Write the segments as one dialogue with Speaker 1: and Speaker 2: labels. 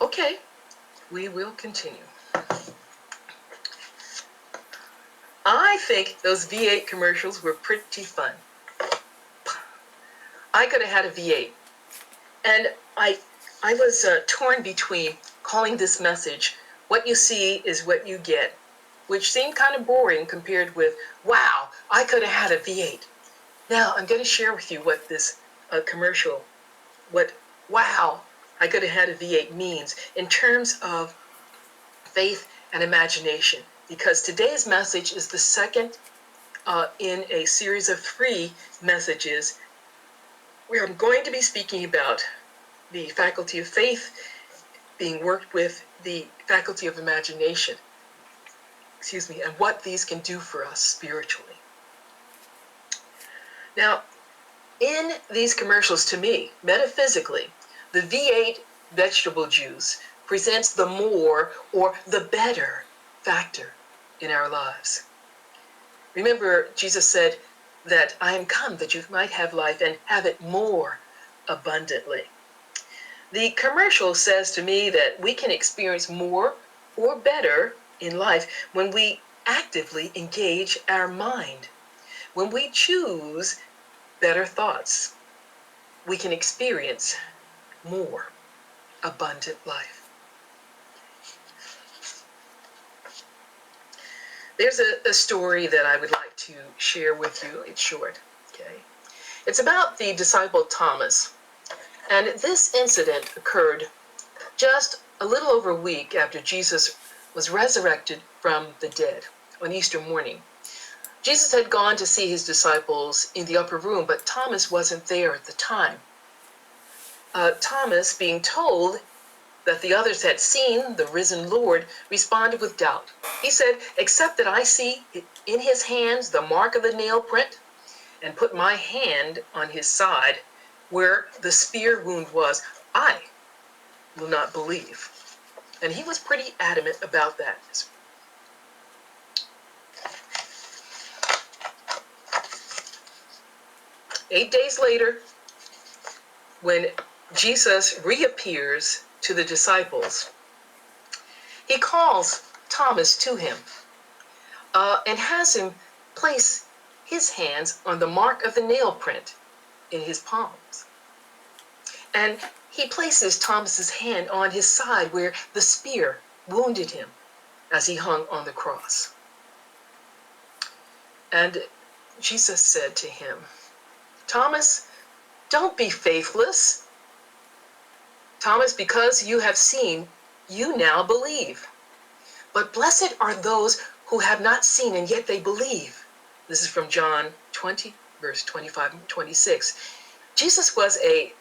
Speaker 1: Okay, we will continue. I think those V-8 commercials were pretty fun. I could have had a V-8. And I was torn between calling this message, "What you see is what you get," which seemed kind of boring compared with, "Wow, I could have had a V-8. Now I'm going to share with you what this commercial, what "Wow, I could have had a V-8 means in terms of faith and imagination. Because today's message is the second in a series of 3 messages where I'm going to be speaking about the faculty of faith being worked with the faculty of imagination, and what these can do for us spiritually. Now, in these commercials, to me, metaphysically, the V-8 vegetable juice presents the more or the better factor in our lives. Remember, Jesus said that I am come that you might have life and have it more abundantly. The commercial says to me that we can experience more or better in life when we actively engage our mind. When we choose better thoughts, we can experience more abundant life. There's a story that I would like to share with you. It's short, okay? It's about the disciple Thomas. And this incident occurred just a little over a week after Jesus was resurrected from the dead on Easter morning. Jesus had gone to see his disciples in the upper room, but Thomas wasn't there at the time. Thomas, being told that the others had seen the risen Lord, responded with doubt. He said, "Except that I see in his hands the mark of the nail print, and put my hand on his side where the spear wound was, I will not believe." And he was pretty adamant about that. 8 days later, when Jesus reappears to the disciples, he calls Thomas to him and has him place his hands on the mark of the nail print in his palms. And he places Thomas's hand on his side where the spear wounded him as he hung on the cross. And Jesus said to him, "Thomas, don't be faithless. Thomas, because you have seen, you now believe. But blessed are those who have not seen and yet they believe." This is from John 20, verse 25 and 26. Jesus was a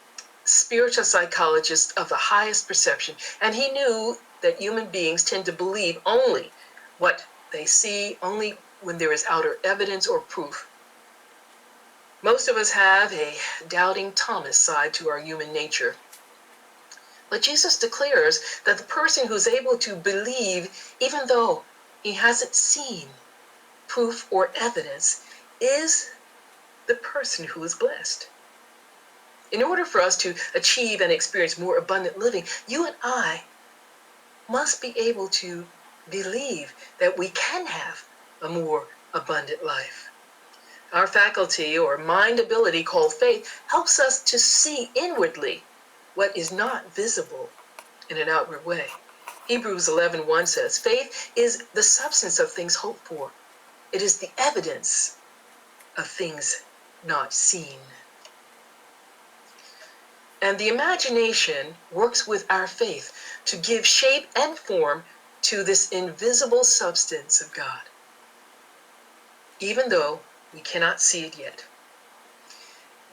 Speaker 1: spiritual psychologist of the highest perception, and he knew that human beings tend to believe only what they see, only when there is outer evidence or proof. Most of us have a doubting Thomas side to our human nature. But Jesus declares that the person who's able to believe, even though he hasn't seen proof or evidence, is the person who is blessed. In order for us to achieve and experience more abundant living, you and I must be able to believe that we can have a more abundant life. Our faculty or mind ability called faith helps us to see inwardly what is not visible in an outward way. Hebrews 11:1 says, "Faith is the substance of things hoped for. It is the evidence of things not seen." And the imagination works with our faith to give shape and form to this invisible substance of God, even though we cannot see it yet.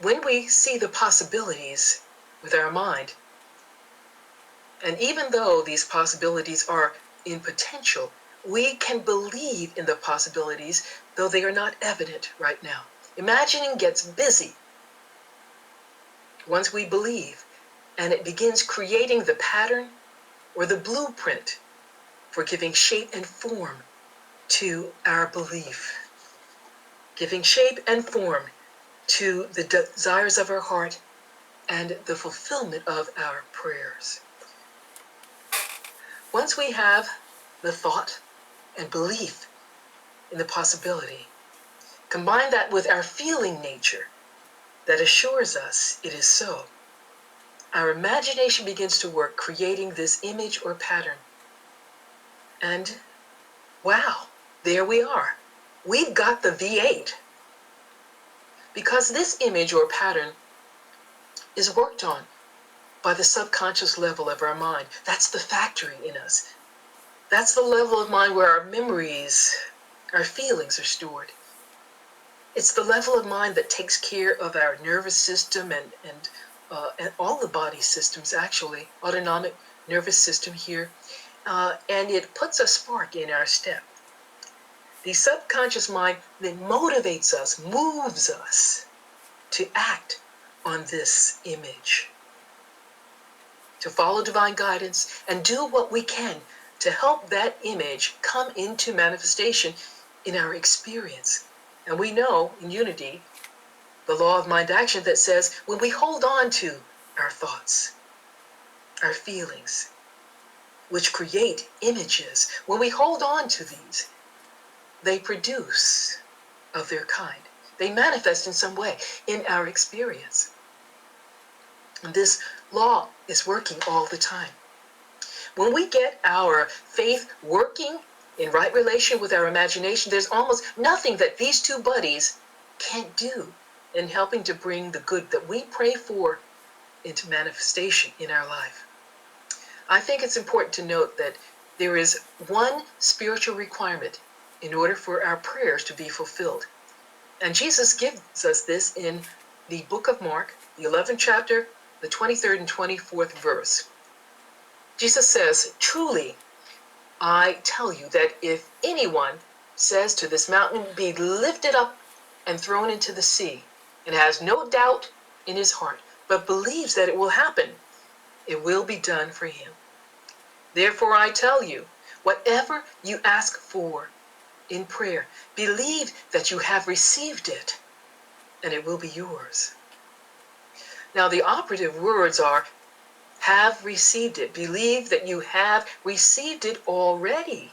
Speaker 1: When we see the possibilities with our mind, and even though these possibilities are in potential, we can believe in the possibilities, though they are not evident right now. Imagining gets busy once we believe, and it begins creating the pattern or the blueprint for giving shape and form to our belief, giving shape and form to the desires of our heart and the fulfillment of our prayers. Once we have the thought and belief in the possibility, combine that with our feeling nature that assures us it is so, our imagination begins to work, creating this image or pattern. And wow, there we are. We've got the V-8. Because this image or pattern is worked on by the subconscious level of our mind. That's the factory in us. That's the level of mind where our memories, our feelings are stored. It's the level of mind that takes care of our nervous system and all the body systems, actually, autonomic nervous system here. And it puts a spark in our step. The subconscious mind then motivates us, moves us to act on this image, to follow divine guidance and do what we can to help that image come into manifestation in our experience. And we know in Unity, the law of mind action that says when we hold on to our thoughts, our feelings, which create images, when we hold on to these, they produce of their kind. They manifest in some way in our experience. And this law is working all the time. When we get our faith working in right relation with our imagination, there's almost nothing that these two buddies can't do in helping to bring the good that we pray for into manifestation in our life. I think it's important to note that there is one spiritual requirement in order for our prayers to be fulfilled. And Jesus gives us this in the book of Mark, the 11th chapter, the 23rd and 24th verse. Jesus says, "Truly, I tell you that if anyone says to this mountain, be lifted up and thrown into the sea, and has no doubt in his heart, but believes that it will happen, it will be done for him. Therefore I tell you, whatever you ask for in prayer, believe that you have received it, and it will be yours." Now the operative words are, have received it. Believe that you have received it already.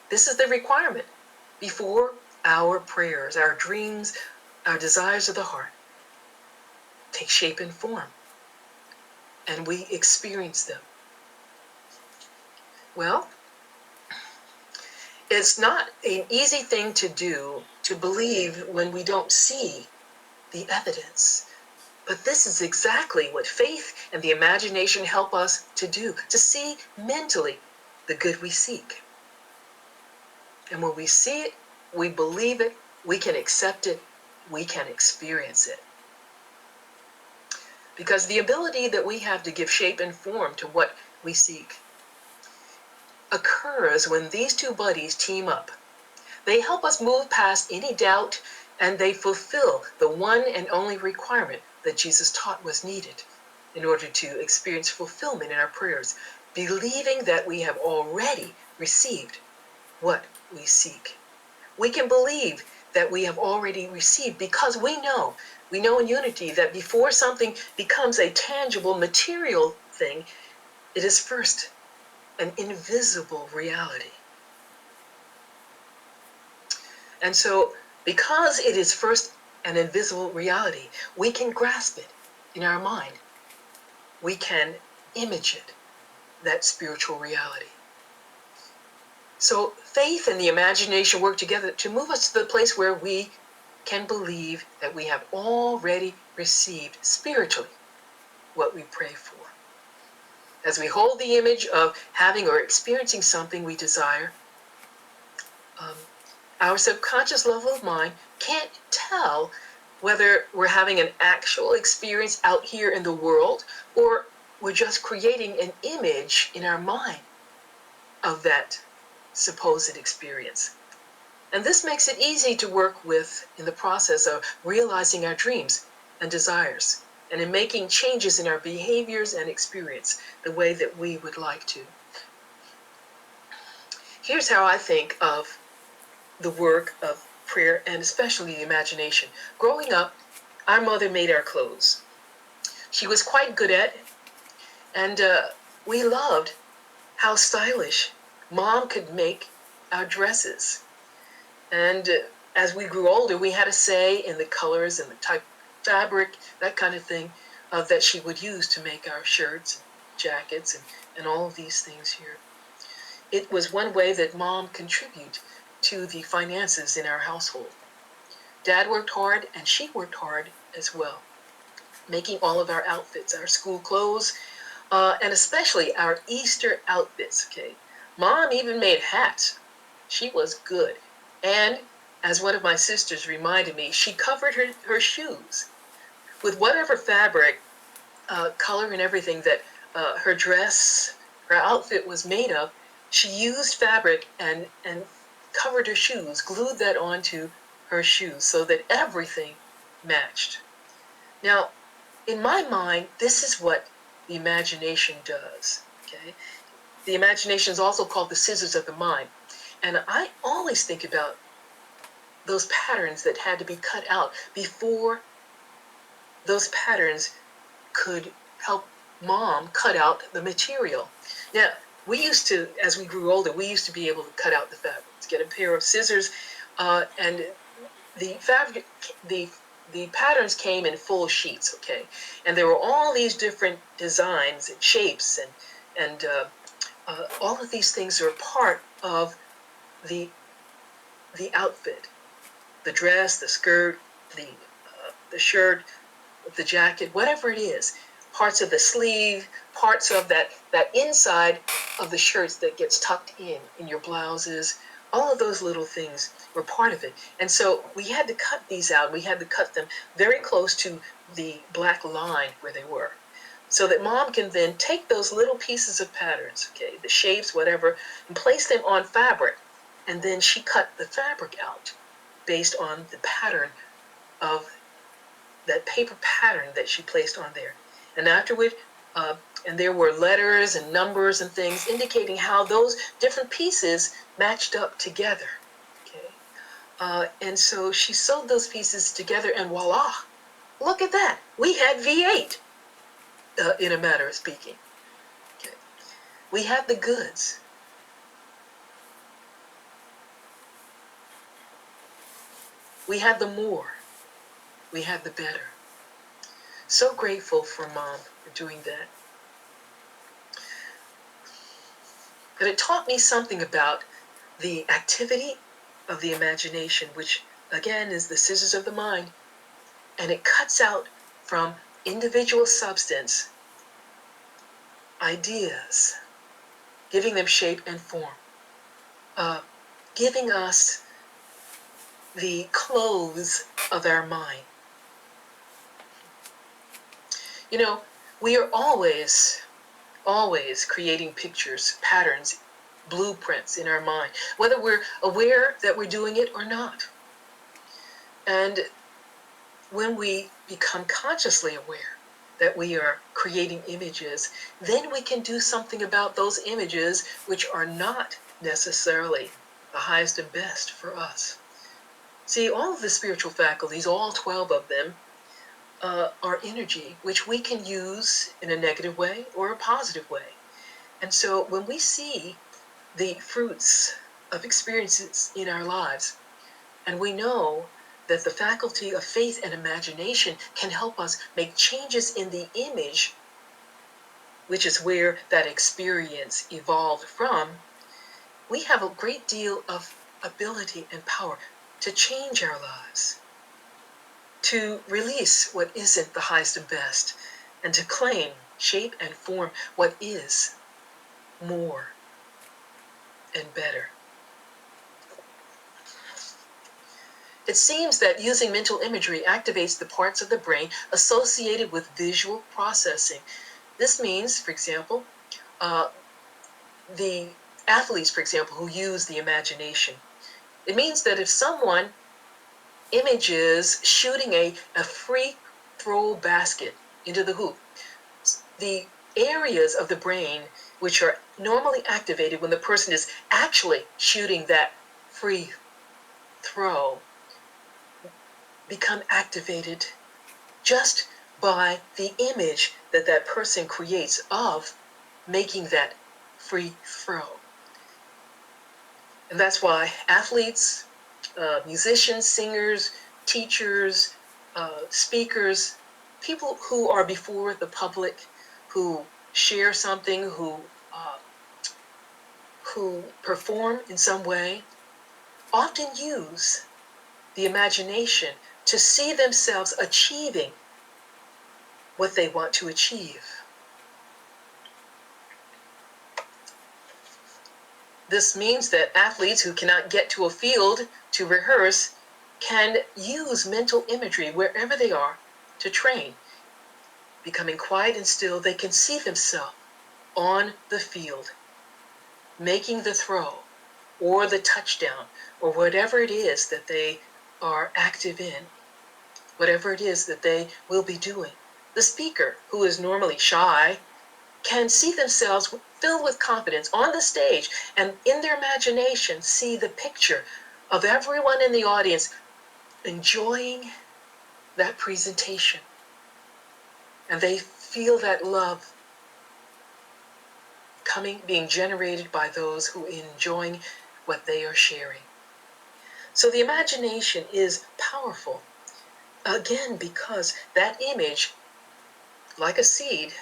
Speaker 1: This is the requirement before our prayers, our dreams, our desires of the heart take shape and form, and we experience them. Well, it's not an easy thing to do, to believe when we don't see the evidence. But this is exactly what faith and the imagination help us to do, to see mentally the good we seek. And when we see it, we believe it, we can accept it, we can experience it. Because the ability that we have to give shape and form to what we seek occurs when these two buddies team up. They help us move past any doubt, and they fulfill the one and only requirement that Jesus taught was needed in order to experience fulfillment in our prayers, believing that we have already received what we seek. We can believe that we have already received because we know in Unity that before something becomes a tangible material thing, it is first an invisible reality. And so, because it is first an invisible reality, we can grasp it in our mind. We can image it, that spiritual reality. So faith and the imagination work together to move us to the place where we can believe that we have already received spiritually what we pray for. As we hold the image of having or experiencing something we desire, our subconscious level of mind can't tell whether we're having an actual experience out here in the world or we're just creating an image in our mind of that supposed experience. And this makes it easy to work with in the process of realizing our dreams and desires and in making changes in our behaviors and experience the way that we would like to. Here's how I think of the work of prayer and especially the imagination. Growing up, our mother made our clothes. She was quite good at it, and we loved how stylish Mom could make our dresses. And as we grew older, we had a say in the colors and the type of fabric, that kind of thing, that she would use to make our shirts, jackets, and all of these things here. It was one way that Mom contributed to the finances in our household. Dad worked hard, and she worked hard as well, making all of our outfits, our school clothes, and especially our Easter outfits, okay? Mom even made hats. She was good. And as one of my sisters reminded me, she covered her shoes with whatever fabric, color and everything that her dress, her outfit was made of. She used fabric and covered her shoes, glued that onto her shoes so that everything matched. Now, in my mind, this is what the imagination does, okay? The imagination is also called the scissors of the mind. And I always think about those patterns that had to be cut out before those patterns could help Mom cut out the material. Now, we used to, as we grew older, we used to be able to cut out the fabrics, get a pair of scissors, and the fabric, the patterns came in full sheets, okay? And there were all these different designs and shapes, and all of these things are part of the outfit, the dress, the skirt, the shirt, the jacket, whatever it is, parts of the sleeve, parts of that inside of the shirts that gets tucked in your blouses, all of those little things were part of it. And so we had to cut these out. We had to cut them very close to the black line where they were, so that Mom can then take those little pieces of patterns, okay, the shapes, whatever, and place them on fabric. And then she cut the fabric out based on the pattern of that paper pattern that she placed on there. And afterward, and there were letters and numbers and things indicating how those different pieces matched up together, okay? And so she sewed those pieces together, and voila, look at that. We had V-8, in a matter of speaking. Okay. We had the goods. We had the more. We had the better. So grateful for Mom for doing that. But it taught me something about the activity of the imagination, which again is the scissors of the mind, and it cuts out from individual substance ideas, giving them shape and form, giving us the clothes of our mind. You know, we are always creating pictures, patterns, blueprints in our mind, whether we're aware that we're doing it or not. And when we become consciously aware that we are creating images, then we can do something about those images which are not necessarily the highest and best for us. See, all of the spiritual faculties, all 12 of them, are energy, which we can use in a negative way or a positive way. And so when we see the fruits of experiences in our lives, and we know that the faculty of faith and imagination can help us make changes in the image, which is where that experience evolved from, we have a great deal of ability and power to change our lives, to release what isn't the highest and best, and to claim, shape, and form what is more and better. It seems that using mental imagery activates the parts of the brain associated with visual processing. This means, for example, the athletes, for example, who use the imagination. It means that if someone images shooting a free throw basket into the hoop, the areas of the brain which are normally activated when the person is actually shooting that free throw become activated just by the image that that person creates of making that free throw. And that's why athletes, musicians, singers, teachers, speakers, people who are before the public, who share something, who perform in some way, often use the imagination to see themselves achieving what they want to achieve. This means that athletes who cannot get to a field to rehearse can use mental imagery wherever they are to train. Becoming quiet and still, they can see themselves on the field, making the throw or the touchdown or whatever it is that they are active in, whatever it is that they will be doing. The speaker, who is normally shy, can see themselves filled with confidence on the stage and in their imagination see the picture of everyone in the audience enjoying that presentation. And they feel that love being generated by those who are enjoying what they are sharing. So the imagination is powerful, again, because that image, like a seed,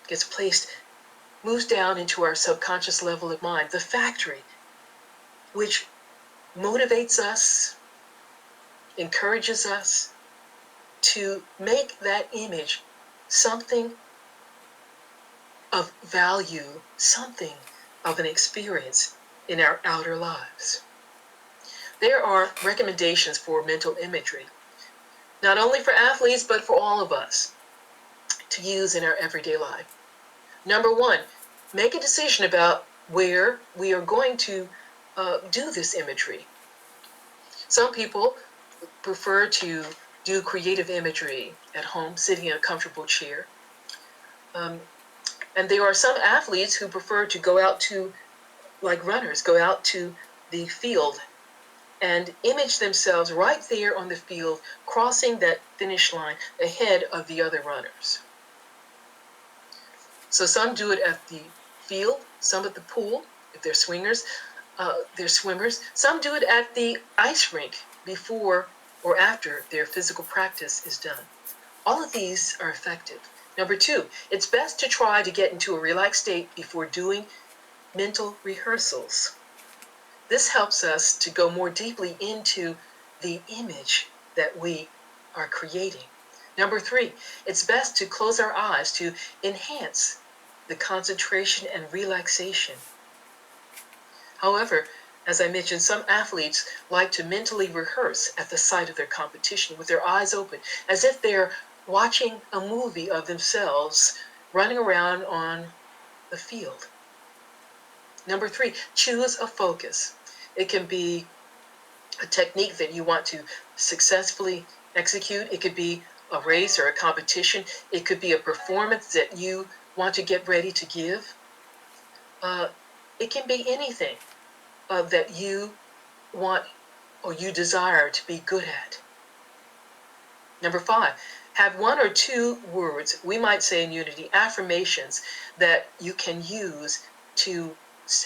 Speaker 1: gets placed, moves down into our subconscious level of mind, the factory, which motivates us, encourages us to make that image something of value, something of an experience in our outer lives. There are recommendations for mental imagery, not only for athletes, but for all of us to use in our everyday life. Number one, make a decision about where we are going to do this imagery. Some people prefer to do creative imagery at home, sitting in a comfortable chair. And there are some athletes who prefer to go out to, like runners, go out to the field and image themselves right there on the field, crossing that finish line ahead of the other runners. So some do it at the field, some at the pool, if they're swingers, they're swimmers. Some do it at the ice rink before or after their physical practice is done. All of these are effective. Number two, it's best to try to get into a relaxed state before doing mental rehearsals. This helps us to go more deeply into the image that we are creating. Number three, it's best to close our eyes to enhance the concentration and relaxation. However, as I mentioned, some athletes like to mentally rehearse at the site of their competition with their eyes open, as if they're watching a movie of themselves running around on the field. Number three, choose a focus. It can be a technique that you want to successfully execute. It could be a race or a competition. It could be a performance that you want to get ready to give. It can be anything that you want or you desire to be good at. Number five, have one or two words, we might say in Unity, affirmations that you can use to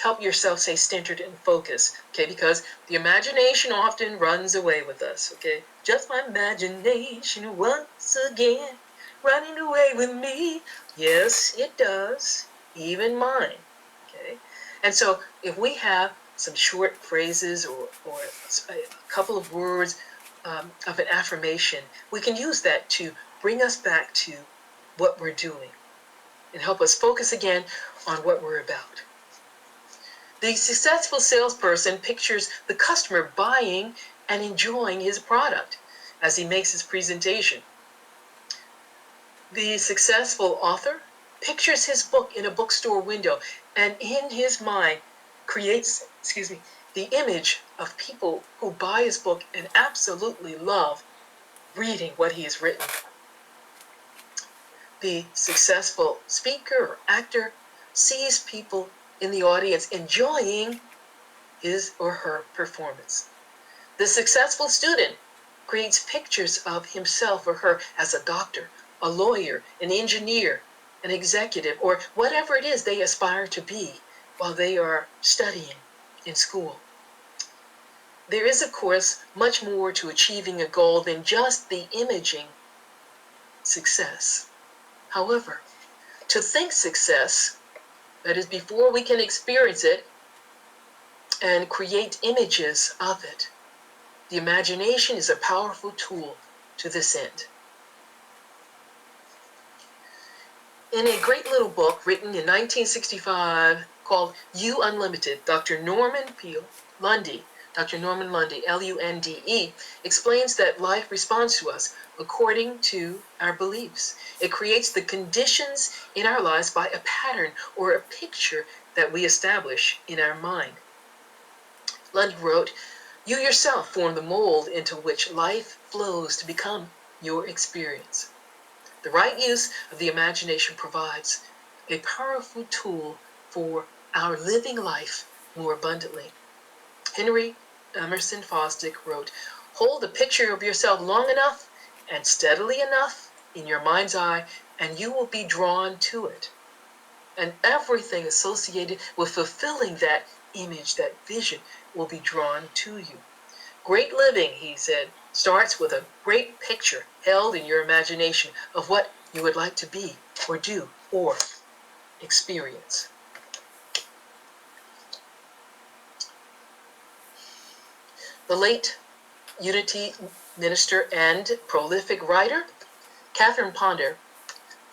Speaker 1: help yourself stay centered and focused, okay? Because the imagination often runs away with us, okay? Just my imagination once again running away with me. Yes, it does, even mine, okay? And so if we have some short phrases or a couple of words of an affirmation, we can use that to bring us back to what we're doing and help us focus again on what we're about. The successful salesperson pictures the customer buying and enjoying his product as he makes his presentation. The successful author pictures his book in a bookstore window and in his mind creates, the image of people who buy his book and absolutely love reading what he has written. The successful speaker or actor sees people in the audience enjoying his or her performance. The successful student creates pictures of himself or her as a doctor, a lawyer, an engineer, an executive, or whatever it is they aspire to be while they are studying in school. There is, of course, much more to achieving a goal than just the imaging success. However, to think success, that is before we can experience it and create images of it, the imagination is a powerful tool to this end. In a great little book written in 1965 called You Unlimited, Dr. Norman Lunde, Lunde, explains that life responds to us according to our beliefs. It creates the conditions in our lives by a pattern or a picture that we establish in our mind. Lunde wrote, "You yourself form the mold into which life flows to become your experience." The right use of the imagination provides a powerful tool for our living life more abundantly. Henry Emerson Fosdick wrote, "Hold a picture of yourself long enough and steadily enough in your mind's eye, and you will be drawn to it. And everything associated with fulfilling that image, that vision, will be drawn to you." Great living, he said, starts with a great picture held in your imagination of what you would like to be or do or experience. The late Unity minister and prolific writer, Catherine Ponder,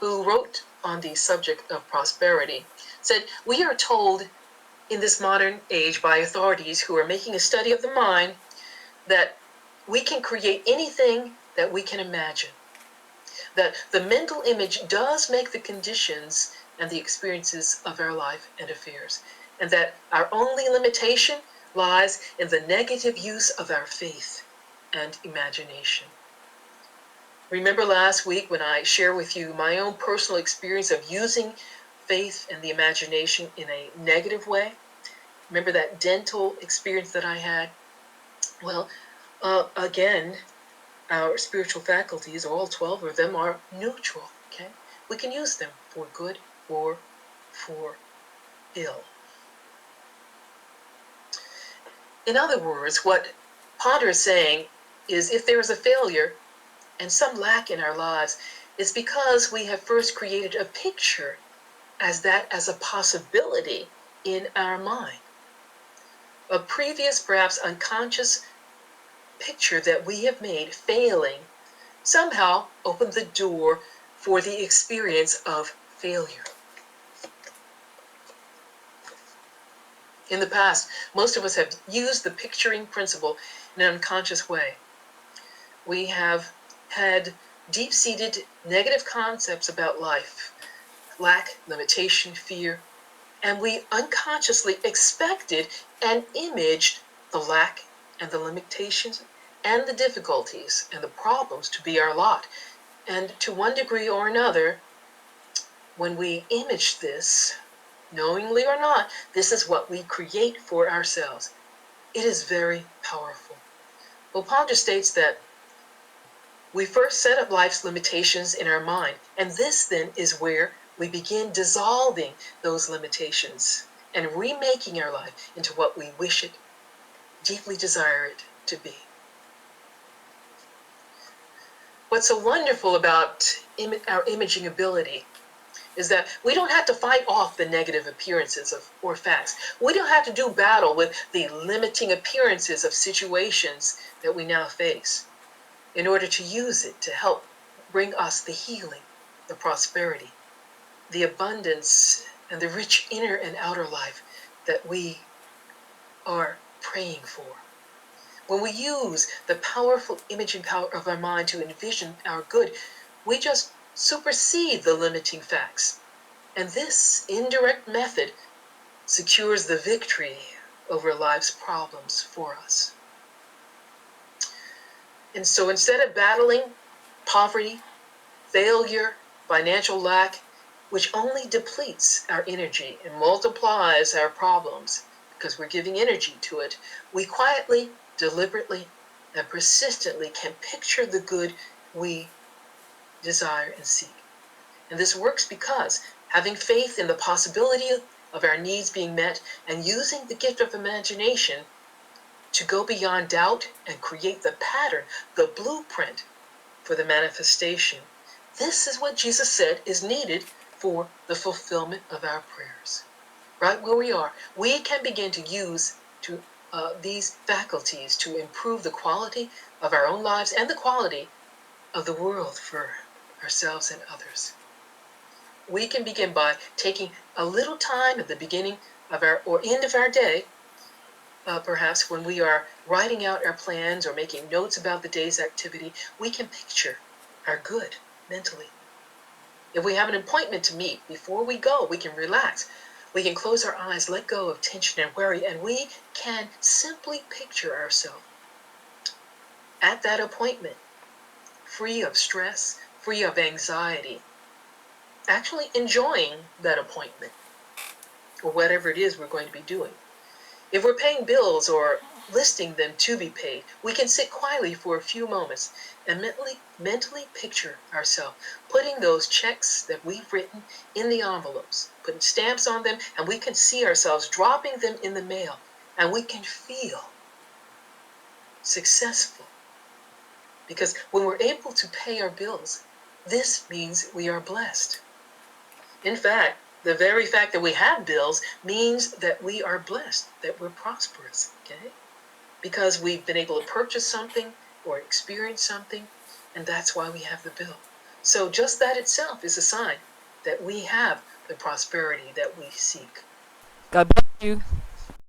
Speaker 1: who wrote on the subject of prosperity, said, "We are told in this modern age by authorities who are making a study of the mind that we can create anything that we can imagine, that the mental image does make the conditions and the experiences of our life and affairs, and that our only limitation lies in the negative use of our faith and imagination." Remember last week when I shared with you my own personal experience of using faith and the imagination in a negative way? Remember that dental experience that I had? Well, again, our spiritual faculties, all 12 of them, are neutral, okay? We can use them for good or for ill. In other words, what Ponder is saying is if there is a failure and some lack in our lives, it's because we have first created a picture as a possibility in our mind. A previous, perhaps unconscious picture that we have made failing somehow opened the door for the experience of failure. In the past, most of us have used the picturing principle in an unconscious way. We have had deep-seated negative concepts about life, lack, limitation, fear, and we unconsciously expected and imaged the lack and the limitations and the difficulties and the problems to be our lot. And to one degree or another, when we image this, knowingly or not, this is what we create for ourselves. It is very powerful. Well, Ponder states that we first set up life's limitations in our mind, and this then is where we begin dissolving those limitations and remaking our life into what we wish it, deeply desire it to be. What's so wonderful about our imaging ability is that we don't have to fight off the negative appearances or facts. We don't have to do battle with the limiting appearances of situations that we now face in order to use it to help bring us the healing, the prosperity, the abundance, and the rich inner and outer life that we are praying for. When we use the powerful imaging power of our mind to envision our good, we just supersede the limiting facts. And this indirect method secures the victory over life's problems for us. And so instead of battling poverty, failure, financial lack, which only depletes our energy and multiplies our problems because we're giving energy to it, we quietly, deliberately, and persistently can picture the good we desire and seek. And this works because having faith in the possibility of our needs being met, and using the gift of imagination to go beyond doubt and create the pattern, the blueprint for the manifestation. This is what Jesus said is needed for the fulfillment of our prayers. Right where we are, we can begin to use these faculties to improve the quality of our own lives and the quality of the world for ourselves and others. We can begin by taking a little time at the beginning of our or end of our day, perhaps when we are writing out our plans or making notes about the day's activity, we can picture our good mentally. If we have an appointment to meet, before we go, we can relax. We can close our eyes, let go of tension and worry, and we can simply picture ourselves at that appointment, free of stress, free of anxiety, actually enjoying that appointment or whatever it is we're going to be doing. If we're paying bills or listing them to be paid, we can sit quietly for a few moments and mentally picture ourselves putting those checks that we've written in the envelopes, putting stamps on them, and we can see ourselves dropping them in the mail, and we can feel successful. Because when we're able to pay our bills, this means we are blessed. In fact, the very fact that we have bills means that we are blessed, that we're prosperous, okay? Because we've been able to purchase something or experience something, and that's why we have the bill. So just that itself is a sign that we have the prosperity that we seek.
Speaker 2: God bless you.